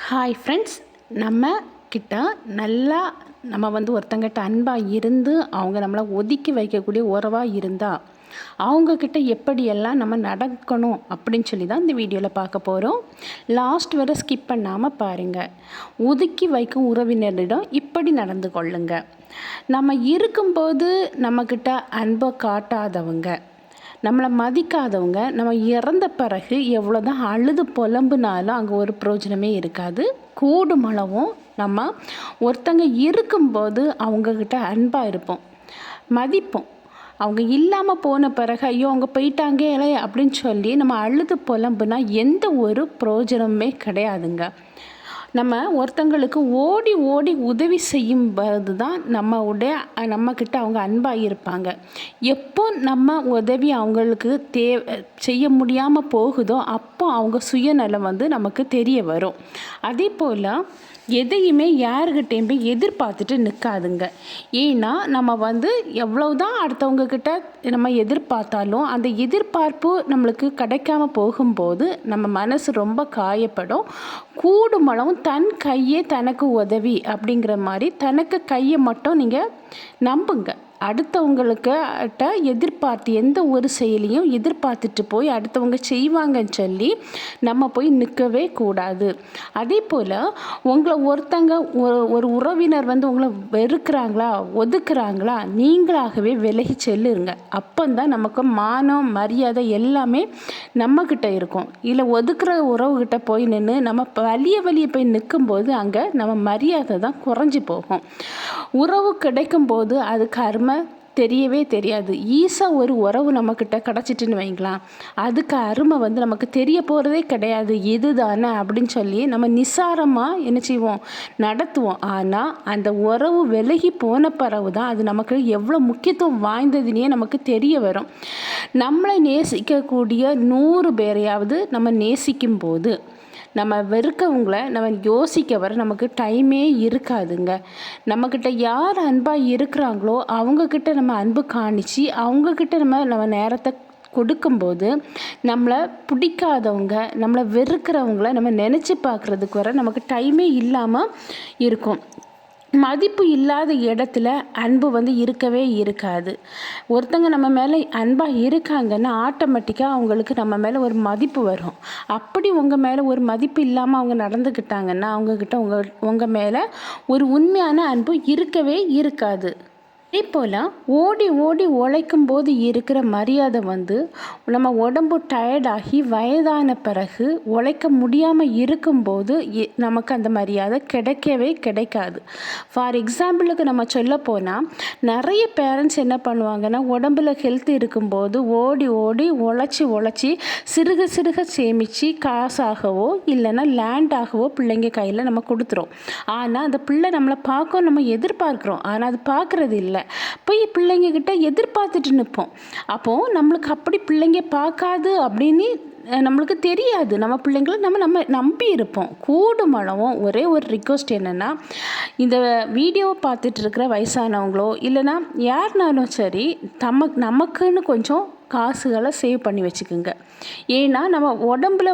Hi friends, நம்ம கிட்ட நல்லா நம்ம ஒருத்தங்கிட்ட அன்பாக இருந்து அவங்க நம்மளை ஒதுக்கி வைக்கக்கூடிய உறவாக இருந்தால் அவங்கக்கிட்ட எப்படியெல்லாம் நம்ம நடக்கணும் அப்படின்னு சொல்லி தான் இந்த வீடியோவில் பார்க்க போகிறோம். லாஸ்ட் வரை ஸ்கிப் பண்ணாமல் பாருங்கள். ஒதுக்கி வைக்கும் உறவினரிடம் இப்படி நடந்து கொள்ளுங்க. நம்ம இருக்கும்போது நம்மக்கிட்ட அன்பை காட்டாதவங்க, நம்மளை மதிக்காதவங்க, நம்ம இறந்த பிறகு எவ்வளோ தான் அழுது புலம்புனாலும் அங்கே ஒரு பிரயோஜனமே இருக்காது. கூடுமளவும் நம்ம ஒருத்தங்க இருக்கும்போது அவங்கக்கிட்ட அன்பாக இருப்போம், மதிப்போம். அவங்க இல்லாமல் போன பிறகு ஐயோ அவங்க போயிட்டாங்களே அப்படின்னு சொல்லி நம்ம அழுது புலம்புனா எந்த ஒரு பிரயோஜனமே கிடையாதுங்க. நம்ம ஒருத்தங்களுக்கு ஓடி ஓடி உதவி செய்யும் போது தான் நம்மக்கிட்ட அவங்க அன்பாக இருப்பாங்க. எப்போ நம்ம உதவி அவங்களுக்கு செய்ய முடியாமல் போகுதோ அப்போ அவங்க சுயநலம் நமக்கு தெரிய வரும். அதே போல் எதையுமே யாருக்கிட்டேயும் போய் எதிர்பார்த்துட்டு நிற்காதுங்க. ஏன்னா நம்ம எவ்வளவுதான் அடுத்தவங்கக்கிட்ட நம்ம எதிர்பார்த்தாலும் அந்த எதிர்பார்ப்பு நம்மளுக்கு கிடைக்காம போகும்போது நம்ம மனசு ரொம்ப காயப்படும். கூடுமளவும் தன் கையே தனக்கு உதவி அப்படிங்கிற மாதிரி தனக்கு கையை மட்டும் நீங்கள் நம்புங்க. அடுத்தவங்களுக்கிட்ட எதிர்பார்த்து எந்த ஒரு செயலையும் எதிர்பார்த்துட்டு போய் அடுத்தவங்க செய்வாங்கன்னு சொல்லி நம்ம போய் நிற்கவே கூடாது. அதே போல் உங்களை ஒருத்தங்க ஒரு உறவினர் உங்களை வெறுக்கிறாங்களா ஒதுக்குறாங்களா நீங்களாகவே விலகி செல்லுங்க. அப்போந்தான் நமக்கு மானம் மரியாதை எல்லாமே நம்மக்கிட்ட இருக்கும். இல்லை ஒதுக்குற உறவுகிட்ட போய் நின்று நம்ம வலிய போய் நிற்கும்போது அங்கே நம்ம மரியாதை தான் குறைஞ்சி போகும். உறவு கிடைக்கும்போது அதுக்கு அருமை தெரியவே தெரியாது. ஈஸாக ஒரு உறவு நம்மக்கிட்ட கிடச்சிட்டுன்னு வைங்களாம், அதுக்கு அருமை நமக்கு தெரிய போகிறதே கிடையாது. இதுதானே அப்படின்னு சொல்லி நம்ம நிசாரமாக என்ன செய்வோம், நடத்துவோம். ஆனால் அந்த உறவு விலகி போன பிறகு தான் அது நமக்கு எவ்வளோ முக்கியத்துவம் வாய்ந்ததுன்னே நமக்கு தெரிய வரும். நம்மளை நேசிக்கக்கூடிய 100 பேரையாவது நம்ம நேசிக்கும் போது நம்ம வெறுக்கவங்கள நம்ம யோசிக்க வர நமக்கு டைமே இருக்காதுங்க. நம்மக்கிட்ட யார் அன்பாக இருக்கிறாங்களோ அவங்கக்கிட்ட நம்ம அன்பு காணிச்சு அவங்கக்கிட்ட நம்ம நேரத்தை கொடுக்கும்போது நம்மளை பிடிக்காதவங்க நம்மளை வெறுக்கிறவங்கள நம்ம நினச்சி பார்க்குறதுக்கு வர நமக்கு டைமே இல்லாமல் இருக்கும். மதிப்பு இல்லாத இடத்துல அன்பு இருக்கவே இருக்காது. ஒருத்தங்க நம்ம மேலே அன்பாக இருக்காங்கன்னா ஆட்டோமேட்டிக்காக அவங்களுக்கு நம்ம மேலே ஒரு மதிப்பு வரும். அப்படி உங்கள் மேலே ஒரு மதிப்பு இல்லாமல் அவங்க நடந்துக்கிட்டாங்கன்னா அவங்கக்கிட்ட உங்கள் மேலே ஒரு உண்மையான அன்பு இருக்கவே இருக்காது. அதே போல் ஓடி ஓடி உழைக்கும் போது இருக்கிற மரியாதை நம்ம உடம்பு டயர்டாகி வயதான பிறகு உழைக்க முடியாமல் இருக்கும்போது நமக்கு அந்த மரியாதை கிடைக்கவே கிடைக்காது. ஃபார் எக்ஸாம்பிளுக்கு நம்ம சொல்ல போனால் நிறைய பேரண்ட்ஸ் என்ன பண்ணுவாங்கன்னா உடம்புல ஹெல்த் இருக்கும்போது ஓடி ஓடி உழைச்சி சிறுக சிறுக சேமித்து காசாகவோ இல்லைன்னா லேண்டாகவோ பிள்ளைங்க கையில் நம்ம கொடுத்துரும். ஆனால் அந்த பிள்ளை நம்மளை பார்க்க நம்ம எதிர்பார்க்குறோம், ஆனால் அது பார்க்குறது இல்லை. போய் பிள்ளைங்கக்கிட்ட எதிர்பார்த்துட்டு நிற்போம். அப்போது நம்மளுக்கு அப்படி பிள்ளைங்க பார்க்காது அப்படின்னு நம்மளுக்கு தெரியாது. நம்ம பிள்ளைங்களை நம்ம நம்பி இருப்போம். கூடுமளவும் ஒரே ஒரு ரிக்வெஸ்ட் என்னென்னா, இந்த வீடியோவை பார்த்துட்டு இருக்கிற வயசானவங்களோ இல்லைன்னா யாருனாலும் சரி நமக்குன்னு கொஞ்சம் காசுகளை சேவ் பண்ணி வச்சுக்கோங்க. ஏன்னா நம்ம உடம்புல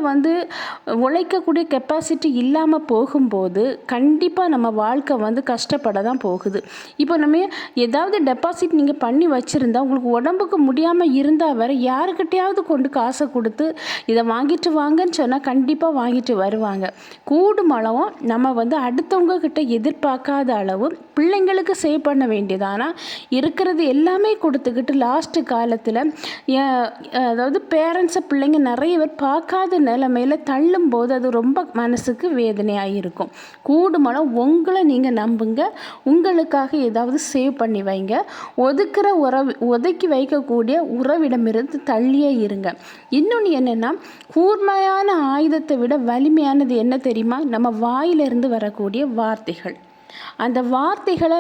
உழைக்கக்கூடிய கெப்பாசிட்டி இல்லாமல் போகும்போது கண்டிப்பாக நம்ம வாழ்க்கை கஷ்டப்பட தான் போகுது. இப்போ நம்ம ஏதாவது டெபாசிட் நீங்கள் பண்ணி வச்சுருந்தா உங்களுக்கு உடம்புக்கு முடியாமல் இருந்தால் வேறு யாருக்கிட்டையாவது கொண்டு காசை கொடுத்து இதை வாங்கிட்டு வாங்கன்னு சொன்னால் கண்டிப்பாக வாங்கிட்டு வருவாங்க. கூடுமளவும் நம்ம அடுத்தவங்க கிட்ட எதிர்பார்க்காத அளவு பிள்ளைங்களுக்கு சேவ் பண்ண வேண்டியது. ஆனால் இருக்கிறது எல்லாமே கொடுத்துக்கிட்டு லாஸ்ட்டு காலத்தில் அதாவது பேரண்ட்ஸை பிள்ளைங்க நிறைய பேர் பார்க்காத நிலைமையில் தள்ளும்போது அது ரொம்ப மனசுக்கு வேதனையாக இருக்கும். கூடுமளவு உங்களை நீங்கள் நம்புங்க. உங்களுக்காக ஏதாவது சேவ் பண்ணி வைங்க. ஒதுக்கி வைக்கக்கூடிய உறவிடமிருந்து தள்ளியே இருங்க. இன்னொன்று என்னென்னா, கூர்மையான ஆயுதத்தை விட வலிமையானது என்ன தெரியுமா? நம்ம வாயிலிருந்து வரக்கூடிய வார்த்தைகள். அந்த வார்த்தைகளை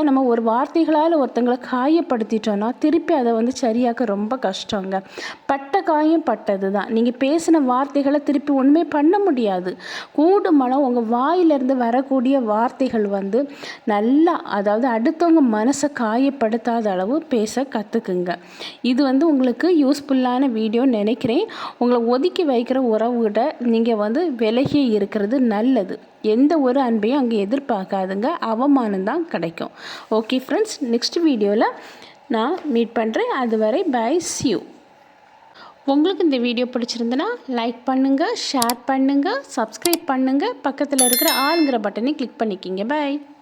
நம்ம ஒரு வார்த்தைகளால் ஒருத்தங்களை காயப்படுத்திட்டோன்னா திருப்பி அதை வந்து சரியாக்க ரொம்ப கஷ்டங்க. பட்ட காயம் பட்டது தான். நீங்கள் பேசின வார்த்தைகளை திருப்பி ஒன்றுமே பண்ண முடியாது. கூடுமானம் உங்கள் வாயிலிருந்து வரக்கூடிய வார்த்தைகள் வந்து நல்லா, அதாவது அடுத்தவங்க மனசை காயப்படுத்தாத அளவு பேச கற்றுக்குங்க. இது வந்து உங்களுக்கு யூஸ்ஃபுல்லான வீடியோன்னு நினைக்கிறேன். உங்களை ஒதுக்கி வைக்கிற உறவுகிட்ட நீங்கள் வந்து விலகி இருக்கிறது நல்லது. எந்த ஒரு அன்பையும் அங்கே எதிர்பார்க்காதுங்க. அவமானம்தான் கிடைக்கும். ஓகே ஃப்ரெண்ட்ஸ், நெக்ஸ்ட் வீடியோவில் நான் மீட் பண்ணுறேன். அதுவரை பை, see you. உங்களுக்கு இந்த வீடியோ பிடிச்சிருந்தனா லைக் பண்ணுங்கள், ஷேர் பண்ணுங்கள், சப்ஸ்கிரைப் பண்ணுங்கள், பக்கத்தில் இருக்கிற ஆளுங்கிற பட்டனை கிளிக் பண்ணிக்கிங்க. பை.